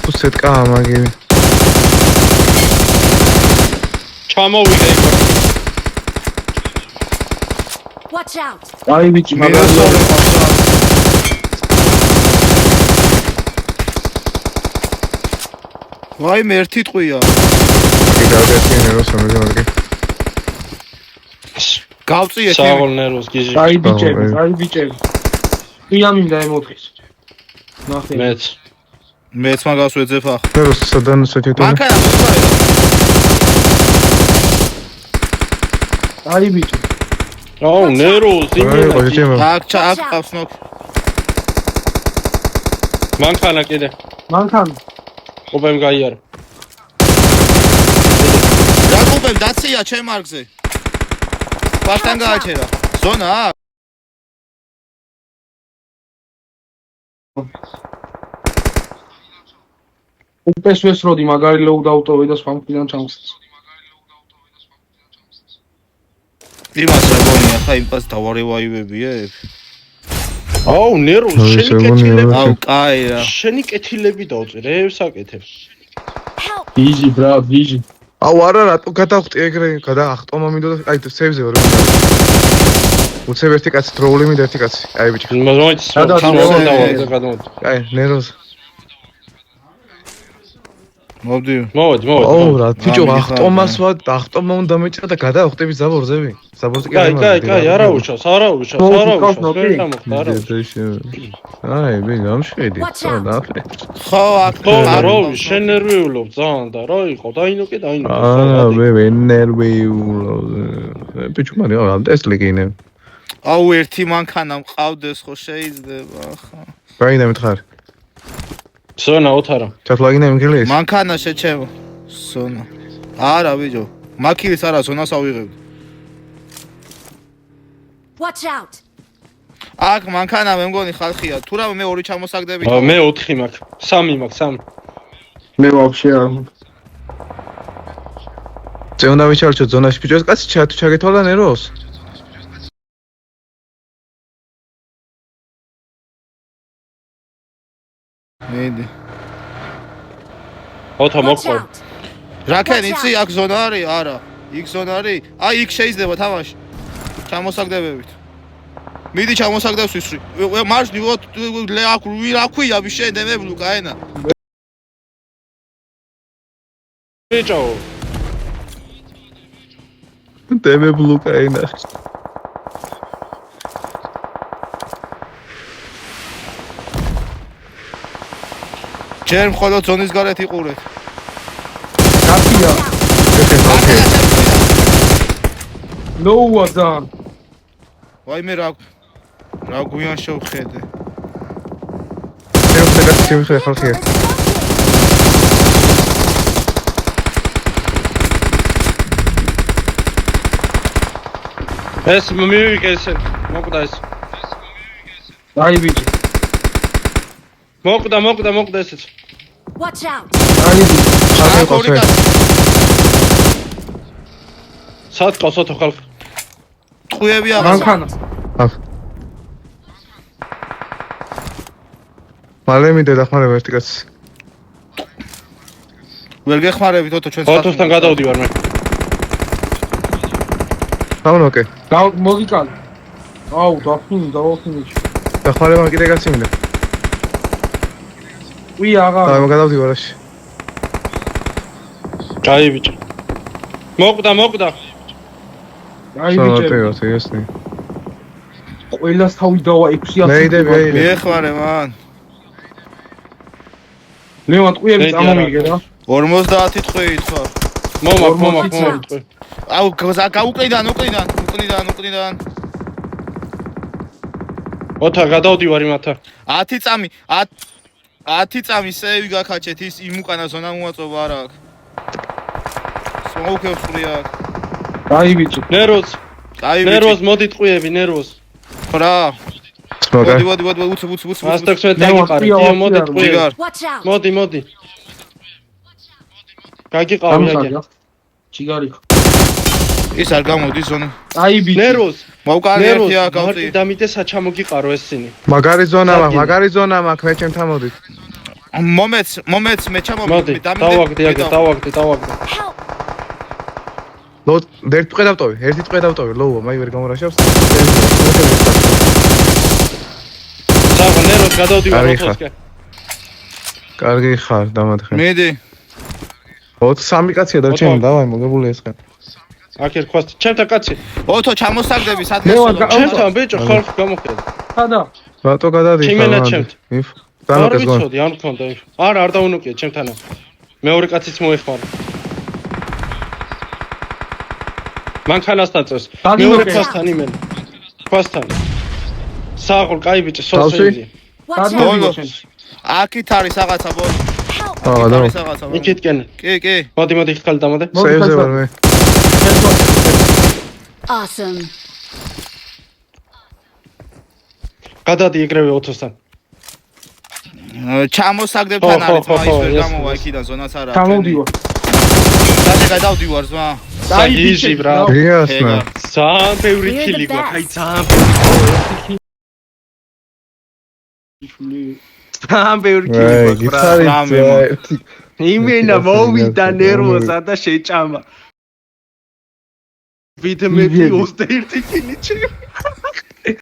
ხუსეთკა ამაგები. ჩამოვიდე იქ. Watch out. აი ბიჭი მაგარია. ვაიმე ერთი ტყვია. კი გავგეთინე ნეროს ამაზე. გავწიეთ. საღოლ ნერვოს გიჟი. აი ბიჭები. ხია მინდა ემოთხის. ნახე. მეც მაგას ვეძებ ახ. ნეროს სადან საჭირო. მანქანა მოხდა. აი ბიჭი. აუ ნერვოს იმენა. აქ ყავს ნოკ. მანქანა კიდე. მანქანა. უბემ გაიარა. დაკუბებ დაცია ჩემ არგზე. პარტან გააჩერა. ზონა აქ. უპეს ვესროდი მაგარი ლოუ დაუტოვე და სხვა მხრიდან ჩამოსწეს. იმას რა გონია ხა იმპას დავარევაივებიებ. აუ ნერვოს შენი კეთილები. აუ კაი რა. შენი კეთილები დავწერ, ევს აკეთებ. ბიჟი ბრა ბიჟი. აუ არა რატო გადავხტი ეგრე გადაახტომა მინდოდა აი სევზე ვარ. უცებ ერთი კაცი დროული მინდა ერთი კაცი. აი ბიჭი. მოიც გადავარ. აი ნეროს. მოვდი. მოდი. აუ რა ბიჭო ახტომას ახტომა უნდა მეჭრა და გადავხტები ზაბორზები. ზაბორზე კაი, არა უშავს. არა. აი მე გამშვიდი. დაფე. ხო აქ რო შენ ნერვიულობ ძალიან და რა იყო დაინოკე. აა მე ნერვიულობ. ბიჭო მაგრამ რა ტესლიკინე. აუ ერთი მანქანა მყავდეს ხო შეიძლება ხა. გაინა მითხარ. სონა ოთარა. ჩათლაგინა იმგრილის? მანქანა შეჩემო. სონა. არა ბიჭო. მაქირის არა სონას ავიღებ. Watch out. აქ მანქანა მე მგონი ხალხია. თუ რა მე ორი ჩამოსაგდები. მე 4 მაქვს. 3 მაქვს, 3. მე ვაფშე არ. ზეუნა ვიჩარჩო ზონაში ბიჭო კაცი ჩაგეთვალა ნეროს? მედი. ოთა მოყვა. რაკენ იცი აქ ზონა არის? არა. იქ ზონა არის? აი იქ შეიძლება თამაში. ჩამოსაგდებებით. მიდი ჩამოსაგდებს ვისვრი. მარშდი აქ ვირაქვია ვიშენ დემებლუ კაენა. ბიჭო. დემებლუ კაენა. ჯერ მხოლოდ ზონის გარეთ იყურეთ. გაფია. ლოუა ძალიან. ვაიმე რა გვიან შევხედე. შევხედე კაცი შევხედე ხალხია. ეს მივიგე ეს მოკვდა ეს. აი ბიჭი. მოკვდა ესეც. Watch out. აი ბიჭი. სათქავს ოთო ხალხი. ტყუები აღარ. მანქანა. მალე მინდა დახმარება ერთი კაცი. ვერ გეხმარებით ოთო ჩვენ ოთოსთან გადავდივარ მე. დაუნოკე. მოგიკალე. აუ დავახინე. დახმარება კიდე კაცი მინდა. უი აღარ. აი მაგადავდივარ აში. კაი ბიჭო. მოკვდა. აი ბიჭი. სერიოზი. ყველას თავი დავა 600. მიეხმარე მან. ლევან ტყუები წამომიგე რა. 50 ტყვით ხო. მომაკ. აუ გაუკლიდან. ოთა გადავდივარ იმათა. 10 წამი სევი გაქაჩეთ ის იმ უკანა ზონა მოაწობა არა აქ. სმოუკებს ყრია აქ. აი ბიჭი. ნერვოს მოდი ტყუები ნერვოს. ხო რა. მოდი უც. მასტექსმეთ დაგიყარე. მოდი ტყუები. Watch out. მოდი. გაგიყავი აგე. ჩიგარი. ის არ გამოდის ზონა. აი ბიჭი. ნერვოს. მოვკარიერთია გავწი. დამიდე საჩამო გიყარო ეს სინი. მაგარი ზონა მაქვს, მე ჩემთან მოდით. მომეც მე მოდი, დავაგდე აგე, დავაგდე. Help! ლო ერთი ტყე დავტოვე, ერთი ტყე დავტოვე, ლოუა, მაი ვერ გამორაშავს. საღო ნეროს გადავდივარ კარგი ხარ. ოთოსკე. კარგი ხარ, დამათხე. მიდი 23 კაცია დარჩენილი, დავაი, მოგებული ეს ხარ. აქ ერქვას, ჩემთან კაცი. ოთო ჩამოსაგდები მე სადღაც ვარ გა- ჩემთან ბიჭო, ხალხი გამოხედა. სადა? რატო გადადიხარ? ჩემენა ჩემთ. ინფ. არ დამოკეს გონ. ვიცოდი, არ მქონდა ინფო. არა, არ დაუნოკია ჩემთანა. მეორე კაციც მოეხმარა. მანქანასთან წევს. დადი მეორე მოკე. ფასთან იმენ. ფასთან. საღოლ, კაი ბიჭო, თავში? სოციალიზი. Watch დადი out! ბოლო. მოკე. აქით არის რაღაცა ბოლო Help! აა, და არის რაღაცა ბოლო. იქითკენ. კი მოდი, ხალ დამოდე. სეივზე ვარ მე. Awesome. გადადი ეგრევე ოთოსთან. ჩამოსაგდებ ხო, თან ხო, არის ხო, ზმა ის ხო, ვერ ეს გამოვა ის. იქიდან ზონაც არა ჩამოვდივარ. დაჟე გადავდივარ ზმა საიჟი ბრა. რიასნა. ძალიან ბევრი We're the ქილი გვაქვს, აი best. ძალიან ბევრი ქილი აი, გვაქვს ბრა. გითხარით რამე, ერთი. იმენა ეს მოვიდა ეს ნერვოსა და შეჭამა. ვიდმეტი 21 ქილი ჩემ.